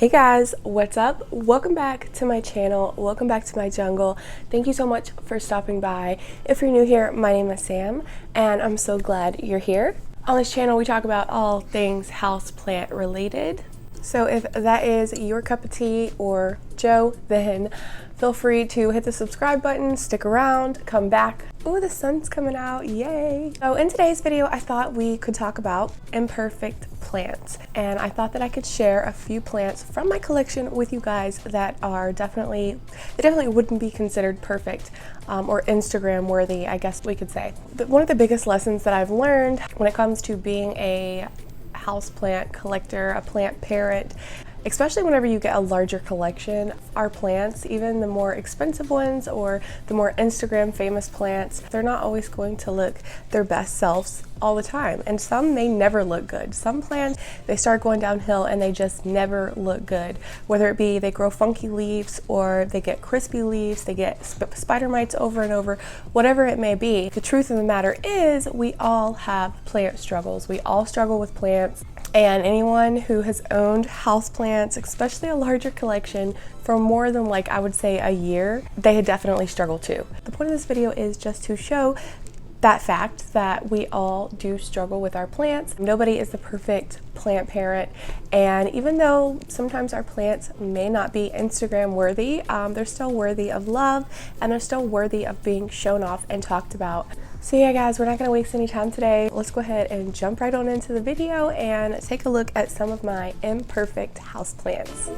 Hey guys, what's up? Welcome back to my channel. Welcome back to my jungle. Thank you so much for stopping by. If you're new here, my name is Sam and I'm so glad you're here. On this channel, we talk about all things houseplant related. So if that is your cup of tea or Joe, then feel free to hit the subscribe button, stick around, come back. Oh, the sun's coming out, yay. So in today's video, I thought we could talk about imperfect plants. And I thought that I could share a few plants from my collection with you guys that are definitely wouldn't be considered perfect or Instagram worthy, I guess we could say. But one of the biggest lessons that I've learned when it comes to being a houseplant collector, a plant parent, especially whenever you get a larger collection, our plants, even the more expensive ones or the more Instagram famous plants, they're not always going to look their best selves all the time. And some may never look good. Some plants, they start going downhill and they just never look good. Whether it be they grow funky leaves or they get crispy leaves, they get spider mites over and over, whatever it may be. The truth of the matter is we all have plant struggles. We all struggle with plants. And anyone who has owned houseplants, especially a larger collection, for more than I would say a year, they had definitely struggled too. The point of this video is just to show that fact that we all do struggle with our plants. Nobody is the perfect plant parent, and even though sometimes our plants may not be Instagram worthy, they're still worthy of love and they're still worthy of being shown off and talked about. So yeah guys, we're not going to waste any time today. Let's go ahead and jump right on into the video and take a look at some of my imperfect houseplants.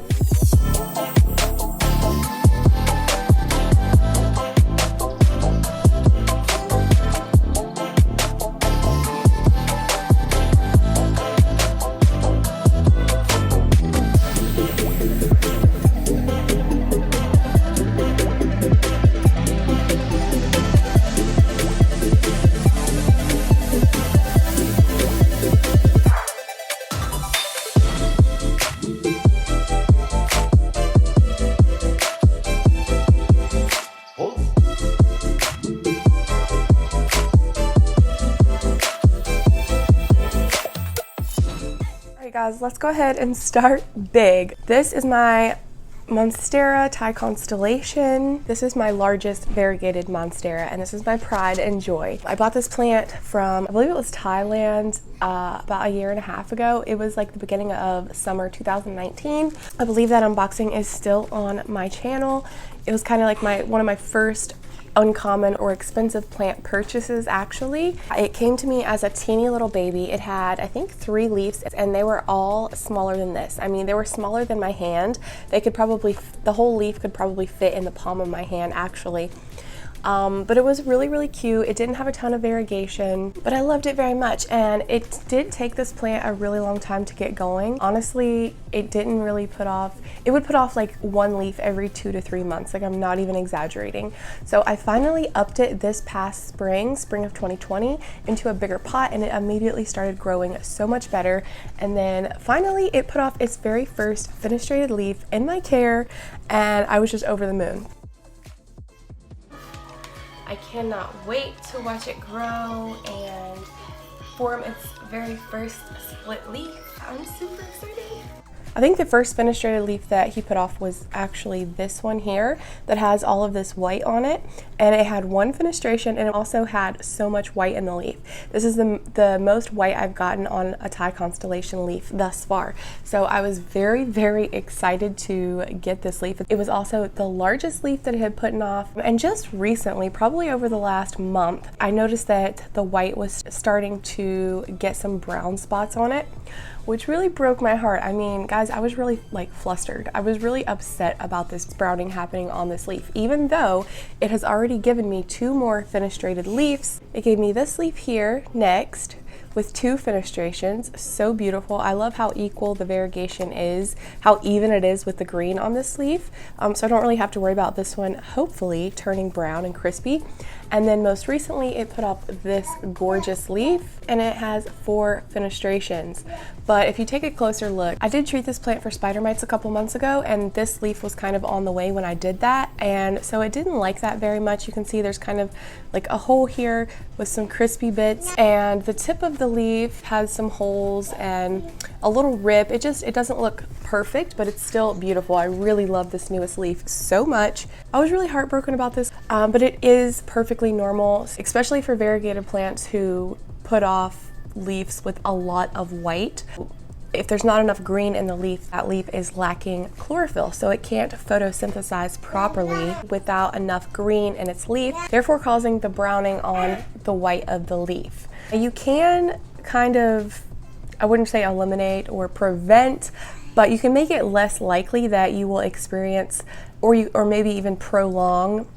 Guys, let's go ahead and start big. This is my Monstera Constellation. This is my largest variegated Monstera, and this is my pride and joy. I bought this plant from, I believe it was Thailand, about a year and a half ago. It was like the beginning of summer 2019. I believe that unboxing is still on my channel. It was kind of like one of my first uncommon or expensive plant purchases actually. It came to me as a teeny little baby. It had, I think, 3 leaves and they were all smaller than this. I mean, they were smaller than my hand. They could probably, the whole leaf could probably fit in the palm of my hand actually. But it was really, really cute. It didn't have a ton of variegation, but I loved it very much. And it did take this plant a really long time to get going. Honestly, it didn't really put off, it would put off like 1 leaf every 2 to 3 months. Like, I'm not even exaggerating. So I finally upped it this past spring of 2020 into a bigger pot, and it immediately started growing so much better. And then finally it put off its very first fenestrated leaf in my care, and I was just over the moon. I cannot wait to watch it grow and form its very first split leaf. I'm super excited. I think the first fenestrated leaf that he put off was actually this one here that has all of this white on it, and it had 1 fenestration and it also had so much white in the leaf. This is the most white I've gotten on a Thai Constellation leaf thus far. So I was very, very excited to get this leaf. It was also the largest leaf that it had put off, and just recently, probably over the last month, I noticed that the white was starting to get some brown spots on it, which really broke my heart. I mean, guys, I was really flustered. I was really upset about this browning happening on this leaf, even though it has already given me 2 more fenestrated leaves. It gave me this leaf here next with 2 fenestrations. So beautiful. I love how equal the variegation is, how even it is with the green on this leaf. So I don't really have to worry about this one hopefully turning brown and crispy. And then most recently it put up this gorgeous leaf, and it has 4 fenestrations. But if you take a closer look, I did treat this plant for spider mites a couple months ago, and this leaf was kind of on the way when I did that, and so it didn't like that very much. You can see there's kind of like a hole here with some crispy bits, and the tip of the leaf has some holes and a little rip. It doesn't look perfect, but it's still beautiful. I really love this newest leaf so much. I was really heartbroken about this, but it is perfectly normal, especially for variegated plants who put off leaves with a lot of white. If there's not enough green in the leaf, that leaf is lacking chlorophyll, so it can't photosynthesize properly without enough green in its leaf, therefore causing the browning on the white of the leaf. You can kind of, I wouldn't say eliminate or prevent, but you can make it less likely that you will experience or maybe even prolong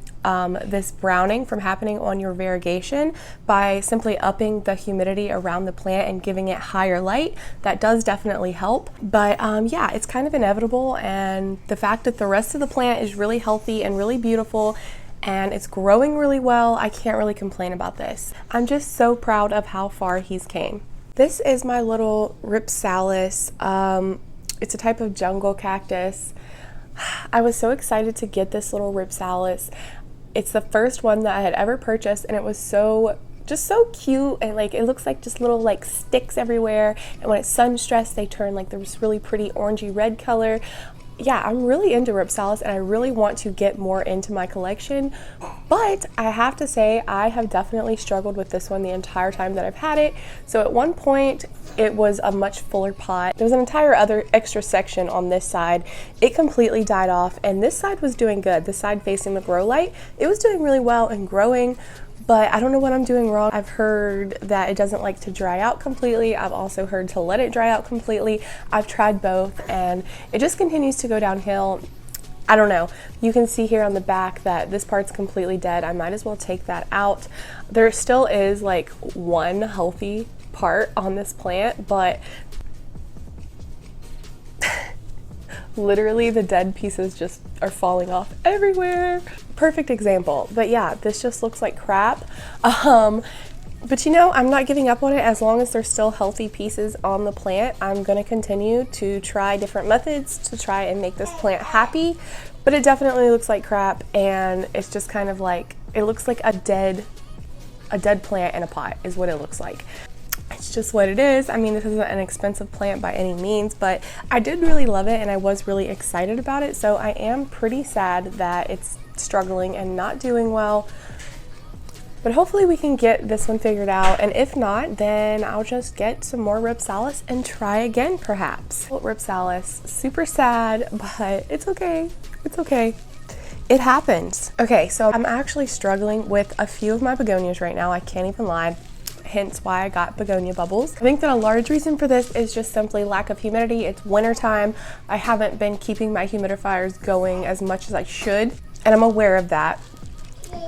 this browning from happening on your variegation by simply upping the humidity around the plant and giving it higher light. That does definitely help, but yeah, it's kind of inevitable, and the fact that the rest of the plant is really healthy and really beautiful and it's growing really well, I can't really complain about this. I'm just so proud of how far he's came. This is my little Ripsalus. It's a type of jungle cactus. I was so excited to get this little Ripsalus. It's the first one that I had ever purchased, and it was just so cute, and like it looks like just little like sticks everywhere, and when it's sun stressed they turn like this really pretty orangey red color. Yeah, I'm really into Ripsalus, and I really want to get more into my collection, but I have to say I have definitely struggled with this one the entire time that I've had it. So at one point it was a much fuller pot. There was an entire other extra section on this side. It completely died off, and this side was doing good. The side facing the grow light, it was doing really well and growing, but I don't know what I'm doing wrong. I've heard that it doesn't like to dry out completely. I've also heard to let it dry out completely. I've tried both, and it just continues to go downhill. I don't know. You can see here on the back that this part's completely dead. I might as well take that out. There still is like one healthy part on this plant, but literally the dead pieces just are falling off everywhere. Perfect example. But yeah, this just looks like crap. But you know, I'm not giving up on it. As long as there's still healthy pieces on the plant, I'm going to continue to try different methods to try and make this plant happy. But it definitely looks like crap, and it's just kind of like, it looks like a dead plant in a pot is what it looks like. It's just what it is. I mean, this isn't an expensive plant by any means, but I did really love it, and I was really excited about it. So I am pretty sad that it's struggling and not doing well. But hopefully we can get this one figured out, and if not, then I'll just get some more Ripsalus and try again perhaps. Ripsalus, super sad, but it's okay. It's okay. It happens. Okay, so I'm actually struggling with a few of my begonias right now. I can't even lie. Hence why I got begonia bubbles. I think that a large reason for this is just simply lack of humidity. It's winter time. I haven't been keeping my humidifiers going as much as I should, and I'm aware of that.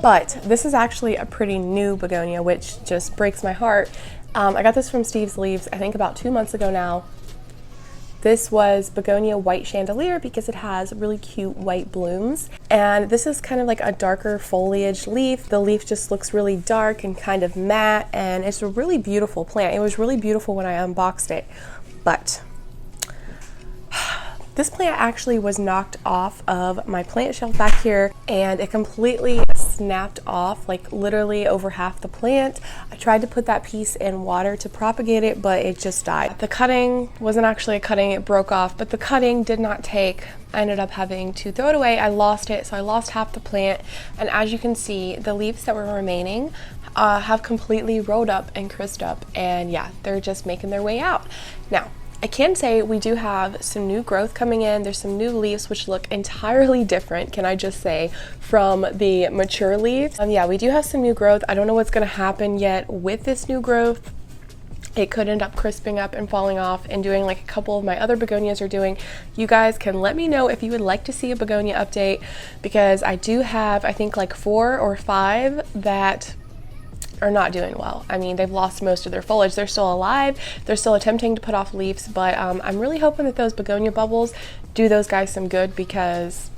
But this is actually a pretty new begonia, which just breaks my heart. I got this from Steve's Leaves, I think about 2 months ago now. This was Begonia White Chandelier because it has really cute white blooms. And this is kind of like a darker foliage leaf. The leaf just looks really dark and kind of matte, and it's a really beautiful plant. It was really beautiful when I unboxed it, but this plant actually was knocked off of my plant shelf back here, and it completely snapped off, like literally over half the plant. I tried to put that piece in water to propagate it, but it just died. The cutting wasn't actually a cutting, it broke off, but the cutting did not take. I ended up having to throw it away. I lost it, so I lost half the plant, and as you can see, the leaves that were remaining have completely rolled up and crisped up, and yeah, they're just making their way out. Now, I can say we do have some new growth coming in. There's some new leaves which look entirely different, can I just say, from the mature leaves. Yeah, we do have some new growth. I don't know what's going to happen yet with this new growth. It could end up crisping up and falling off and doing like a couple of my other begonias are doing. You guys can let me know if you would like to see a begonia update, because I do have, I think, like 4 or 5 that are not doing well. I mean, they've lost most of their foliage. They're still alive. They're still attempting to put off leaves, but I'm really hoping that those begonia bubbles do those guys some good, because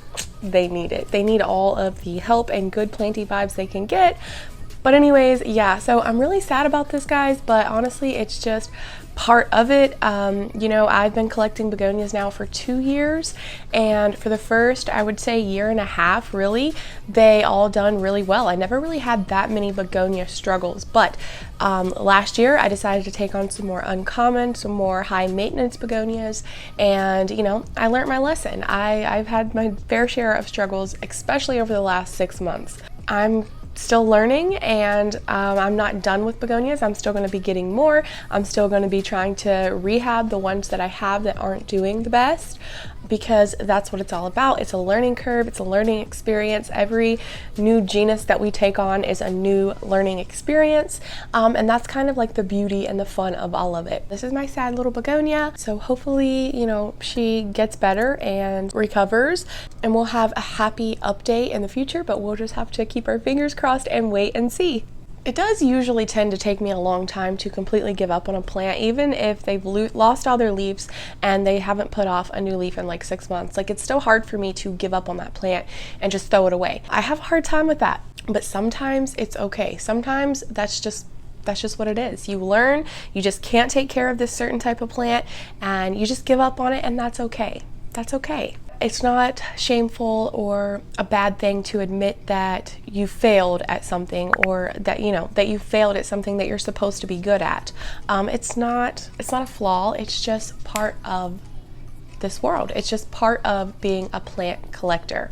they need it. They need all of the help and good planty vibes they can get. But anyways, yeah, so I'm really sad about this, guys, but honestly, it's just part of it. You know, I've been collecting begonias now for 2 years, and for the first, I would say, year and a half, really, they all done really well. I never really had that many begonia struggles, but last year I decided to take on some more uncommon, some more high maintenance begonias, and you know, I learned my lesson. I've had my fair share of struggles, especially over the last 6 months. I'm still learning, and I'm not done with begonias. I'm still going to be getting more. I'm still going to be trying to rehab the ones that I have that aren't doing the best, because that's what it's all about. It's a learning curve. It's a learning experience. Every new genus that we take on is a new learning experience, and that's kind of like the beauty and the fun of all of it. This is my sad little begonia, so hopefully, you know, she gets better and recovers, and we'll have a happy update in the future, but we'll just have to keep our fingers crossed and wait and see. It does usually tend to take me a long time to completely give up on a plant, even if they've lost all their leaves and they haven't put off a new leaf in like 6 months. Like, it's still hard for me to give up on that plant and just throw it away. I have a hard time with that, but sometimes it's okay. Sometimes that's just what it is. You learn, you just can't take care of this certain type of plant, and you just give up on it, and that's okay. That's okay. It's not shameful or a bad thing to admit that you failed at something, or that, you know, that you failed at something that you're supposed to be good at. It's not a flaw. It's just part of this world. It's just part of being a plant collector.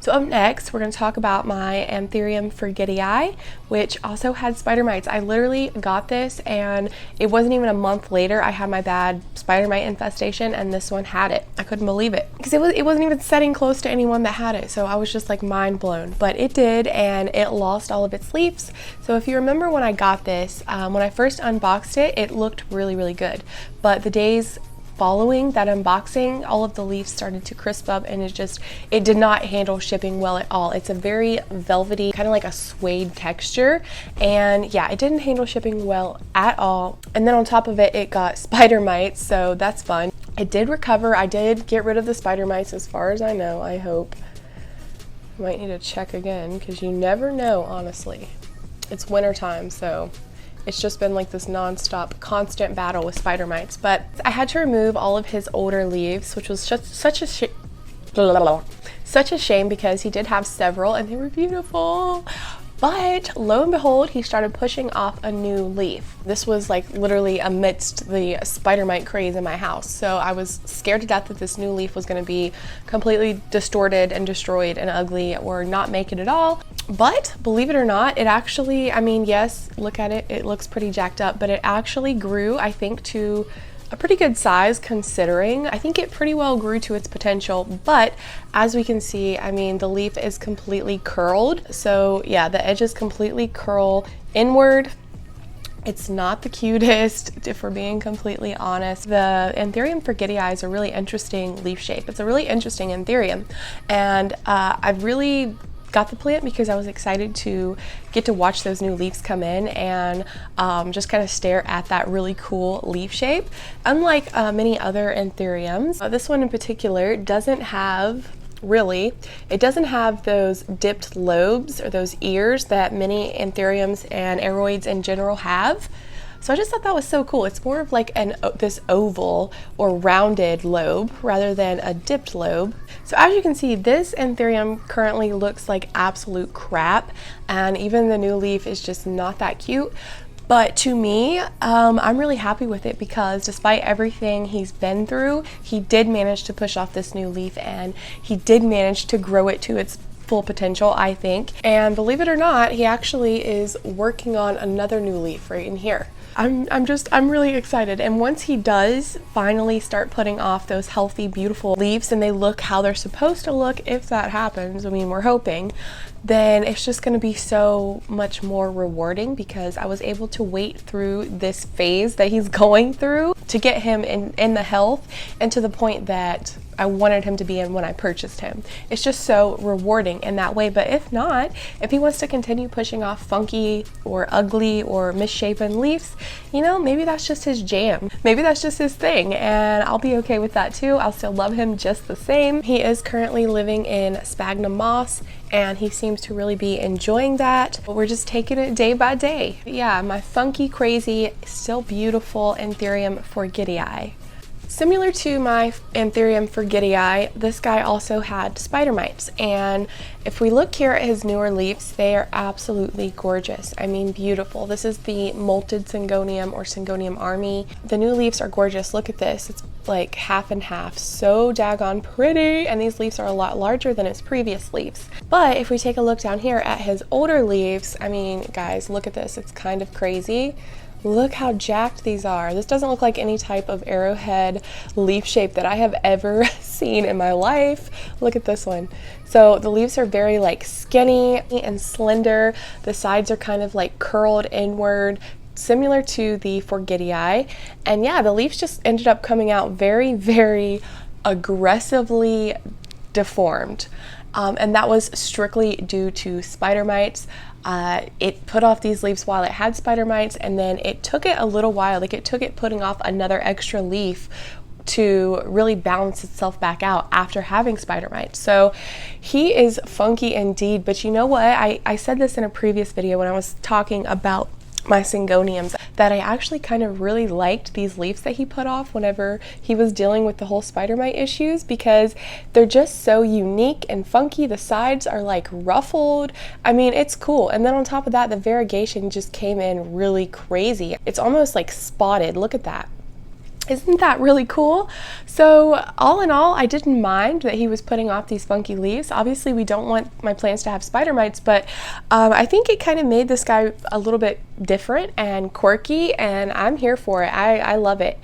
So up next, we're going to talk about my Anthurium forgetii, which also had spider mites. I literally got this, and it wasn't even a month later I had my bad spider mite infestation, and this one had it. I couldn't believe it, because it wasn't even setting close to anyone that had it, so I was just like mind blown. But it did, and it lost all of its leaves. So if you remember when I got this, when I first unboxed it, it looked really, really good. But the days following that unboxing, all of the leaves started to crisp up, and it did not handle shipping well at all. It's a very velvety, kind of like a suede texture, and yeah, it didn't handle shipping well at all. And then on top of it, it got spider mites, so that's fun. It did recover. I did get rid of the spider mites as far as I know, I hope. Might need to check again, because you never know, honestly. It's winter time, so it's just been like this non-stop constant battle with spider mites. But I had to remove all of his older leaves, which was just such a shame, because he did have several and they were beautiful. But lo and behold, he started pushing off a new leaf. This was like literally amidst the spider mite craze in my house. So I was scared to death that this new leaf was going to be completely distorted and destroyed and ugly, or not make it at all. But believe it or not, it actually, I mean, yes, look at it, it looks pretty jacked up, but it actually grew, I think, to a pretty good size, considering. I think it pretty well grew to its potential, but as we can see, I mean, the leaf is completely curled. So yeah, the edges completely curl inward. It's not the cutest, if we're being completely honest. The Anthurium forgetii is a really interesting leaf shape. It's a really interesting Anthurium, and I've really got the plant because I was excited to get to watch those new leaves come in and just kind of stare at that really cool leaf shape. Unlike many other Anthuriums, this one in particular doesn't have those dipped lobes or those ears that many Anthuriums and aroids in general have. So I just thought that was so cool. It's more of like this oval or rounded lobe rather than a dipped lobe. So as you can see, this Anthurium currently looks like absolute crap, and even the new leaf is just not that cute. But to me, I'm really happy with it, because despite everything he's been through, he did manage to push off this new leaf, and he did manage to grow it to its full potential, I think. And believe it or not, he actually is working on another new leaf right in here. I'm really excited. And once he does finally start putting off those healthy, beautiful leaves, and they look how they're supposed to look, if that happens, I mean, we're hoping, then it's just going to be so much more rewarding, because I was able to wait through this phase that he's going through to get him in the health and to the point that I wanted him to be in when I purchased him. It's just so rewarding in that way. But if not, if he wants to continue pushing off funky or ugly or misshapen leaves, you know, maybe that's just his jam. Maybe that's just his thing, and I'll be okay with that too. I'll still love him just the same. He is currently living in sphagnum moss, and he seems to really be enjoying that. But we're just taking it day by day. Yeah, my funky, crazy, still beautiful Anthurium forgetii. Similar to my Anthurium forgetii, this guy also had spider mites, and if we look here at his newer leaves, they are absolutely gorgeous. I mean, beautiful. This is the molted Syngonium or Syngonium army. The new leaves are gorgeous. Look at this. It's like half and half. So daggone pretty, and these leaves are a lot larger than its previous leaves. But if we take a look down here at his older leaves, I mean, guys, look at this. It's kind of crazy. Look how jacked these are. This doesn't look like any type of arrowhead leaf shape that I have ever seen in my life. Look at this one. So the leaves are very like skinny and slender. The sides are kind of like curled inward, similar to the forgetii. And yeah, the leaves just ended up coming out very, very aggressively deformed. And that was strictly due to spider mites. It put off these leaves while it had spider mites, and then it took it a little while, like it took it putting off another extra leaf to really balance itself back out after having spider mites. So he is funky indeed, but you know what? I said this in a previous video when I was talking about my Syngoniums, that I actually kind of really liked these leaves that he put off whenever he was dealing with the whole spider mite issues, because they're just so unique and funky. The sides are like ruffled. I mean, it's cool. And then on top of that, the variegation just came in really crazy. It's almost like spotted. Look at that. Isn't that really cool? So all in all, I didn't mind that he was putting off these funky leaves. Obviously, we don't want my plants to have spider mites, but I think it kind of made this guy a little bit different and quirky, and I'm here for it. I love it.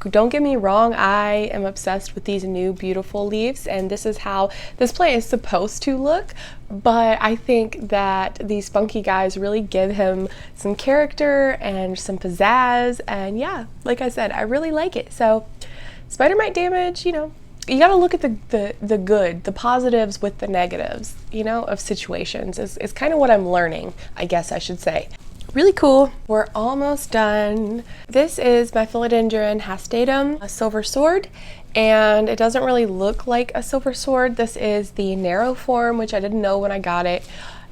Don't get me wrong, I am obsessed with these new beautiful leaves, and this is how this plant is supposed to look. But I think that these funky guys really give him some character and some pizzazz, and yeah, like I said, I really like it. So spider mite damage, you know, you got to look at the good, the positives with the negatives, you know, of situations is kind of what I'm learning, I guess I should say. Really cool. We're almost done. This is my Philodendron hastatum, a silver sword, and it doesn't really look like a silver sword. This is the narrow form, which I didn't know when I got it,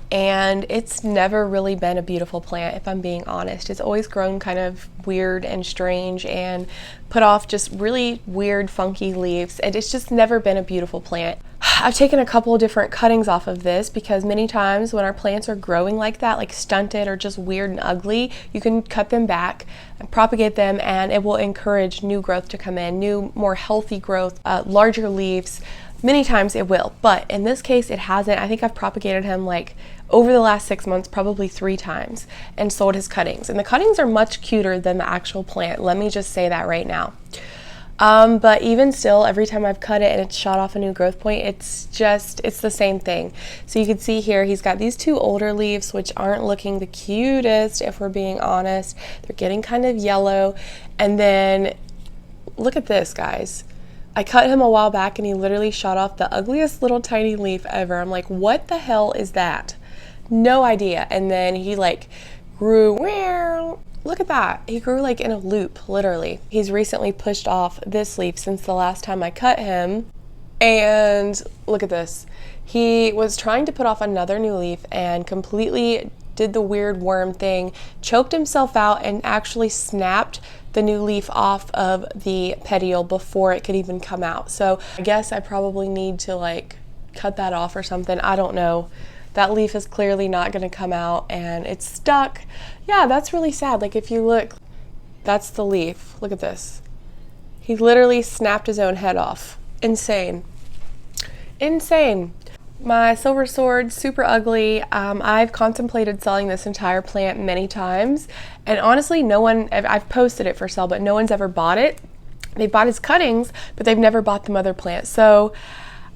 and it's never really been a beautiful plant, if I'm being honest. It's always grown kind of weird and strange and put off just really weird, funky leaves, and it's just never been a beautiful plant. I've taken a couple different cuttings off of this because many times when our plants are growing like that, like stunted or just weird and ugly, you can cut them back and propagate them, and it will encourage new growth to come in, new, more healthy growth, larger leaves. Many times it will, but in this case it hasn't. I think I've propagated him like over the last 6 months, probably 3 times, and sold his cuttings. And the cuttings are much cuter than the actual plant. Let me just say that right now. But even still, every time I've cut it and it's shot off a new growth point, it's the same thing. So you can see here, he's got these 2 older leaves, which aren't looking the cutest, if we're being honest. They're getting kind of yellow. And then look at this, guys. I cut him a while back and he literally shot off the ugliest little tiny leaf ever. I'm like, what the hell is that? No idea. And then he like grew, look at that. He grew like in a loop, literally. He's recently pushed off this leaf since the last time I cut him. And look at this. He was trying to put off another new leaf and completely did the weird worm thing, choked himself out, and actually snapped the new leaf off of the petiole before it could even come out. So I guess I probably need to like cut that off or something. I don't know. That leaf is clearly not going to come out and it's stuck. Yeah, that's really sad. Like if you look, that's the leaf. Look at this. He literally snapped his own head off. Insane. Insane. My silver sword, super ugly. I've contemplated selling this entire plant many times, and honestly, no one, I've posted it for sale, but no one's ever bought it. They've bought his cuttings, but they've never bought the mother plant. So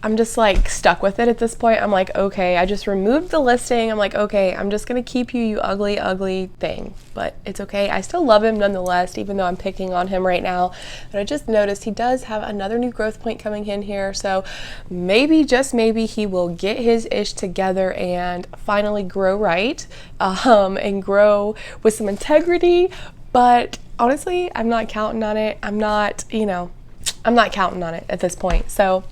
I'm just like stuck with it at this point. I'm like, okay, I just removed the listing. I'm like, okay, I'm just gonna keep you, you ugly, ugly thing. But it's okay. I still love him nonetheless, even though I'm picking on him right now. But I just noticed he does have another new growth point coming in here. So maybe, just maybe, he will get his ish together and finally grow right, and grow with some integrity. But honestly, I'm not counting on it. I'm not counting on it at this point. So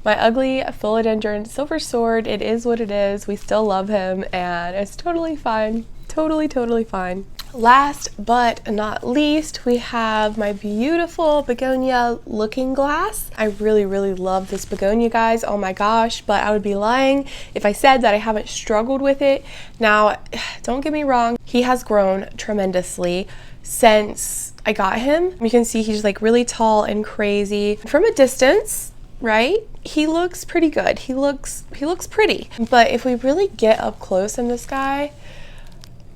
my ugly philodendron silver sword, it is what it is. We still love him and it's totally fine. Totally fine. Last but not least, we have my beautiful Begonia looking glass. I really love this Begonia, guys. Oh my gosh, but I would be lying if I said that I haven't struggled with it. Now, don't get me wrong, he has grown tremendously since I got him. You can see he's like really tall and crazy. From a distance, right, he looks pretty good. He looks pretty. But if we really get up close in this guy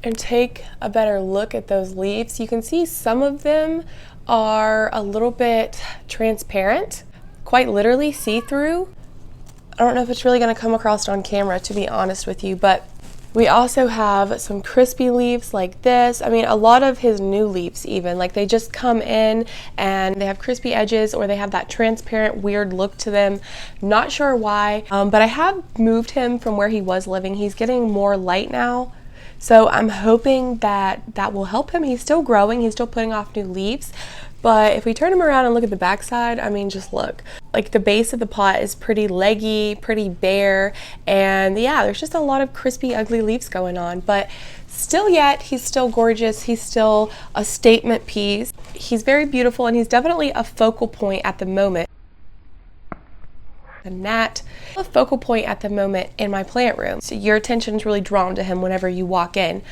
and take a better look at those leaves, you can see some of them are a little bit transparent, quite literally see-through. I don't know if it's really going to come across on camera, to be honest with you, but we also have some crispy leaves like this. I mean, a lot of his new leaves even, like they just come in and they have crispy edges or they have that transparent weird look to them. Not sure why, but I have moved him from where he was living. He's getting more light now. So I'm hoping that that will help him. He's still growing, he's still putting off new leaves. But if we turn him around and look at the backside, I mean, just look. Like the base of the pot is pretty leggy, pretty bare, and yeah, there's just a lot of crispy, ugly leaves going on. But still yet, he's still gorgeous. He's still a statement piece. He's very beautiful, and he's definitely a focal point at the moment. And that a focal point at the moment in my plant room. So your attention is really drawn to him whenever you walk in.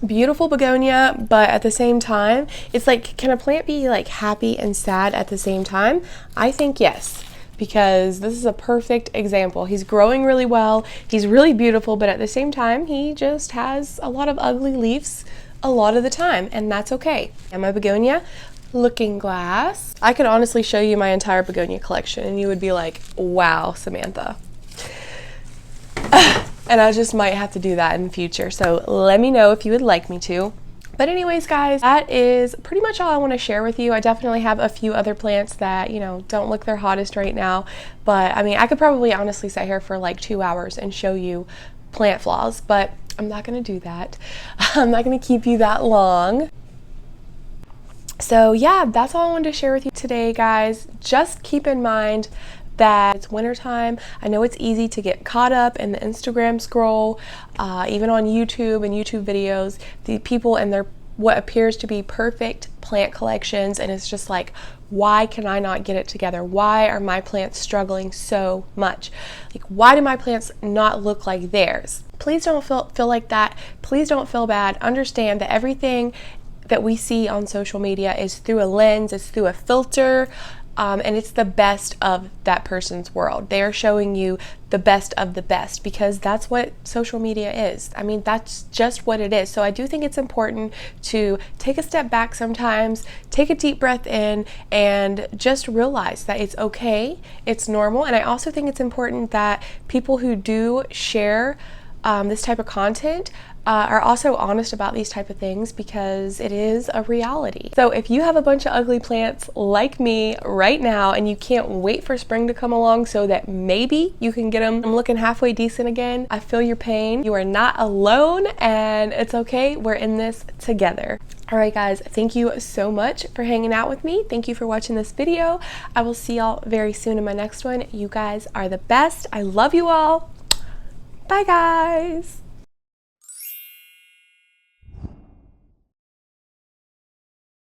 Beautiful Begonia, but at the same time, it's like, can a plant be like happy and sad at the same time? I think yes, because this is a perfect example. He's growing really well, he's really beautiful, but at the same time, he just has a lot of ugly leaves a lot of the time, and that's okay. And my Begonia looking glass, I could honestly show you my entire Begonia collection and you would be like, wow, Samantha. And I just might have to do that in the future. So let me know if you would like me to. But anyways, guys, that is pretty much all I want to share with you. I definitely have a few other plants that, you know, don't look their hottest right now. But I mean, I could probably honestly sit here for like 2 hours and show you plant flaws, but I'm not going to do that. I'm not going to keep you that long. So yeah, that's all I wanted to share with you today, guys. Just keep in mind that it's wintertime. I know it's easy to get caught up in the Instagram scroll, even on YouTube and YouTube videos, the people and their what appears to be perfect plant collections, and it's just like, why can I not get it together? Why are my plants struggling so much? Like, why do my plants not look like theirs? Please don't feel like that. Please don't feel bad. Understand that everything that we see on social media is through a lens, it's through a filter, and it's the best of that person's world. They are showing you the best of the best because that's what social media is. I mean, that's just what it is. So I do think it's important to take a step back sometimes, take a deep breath in, and just realize that it's okay, it's normal. And I also think it's important that people who do share this type of content are also honest about these type of things because it is a reality. So if you have a bunch of ugly plants like me right now and you can't wait for spring to come along so that maybe you can get them looking halfway decent again, I feel your pain. You are not alone and it's okay. We're in this together. All right, guys, thank you so much for hanging out with me. Thank you for watching this video. I will see y'all very soon in my next one. You guys are the best. I love you all. Bye, guys.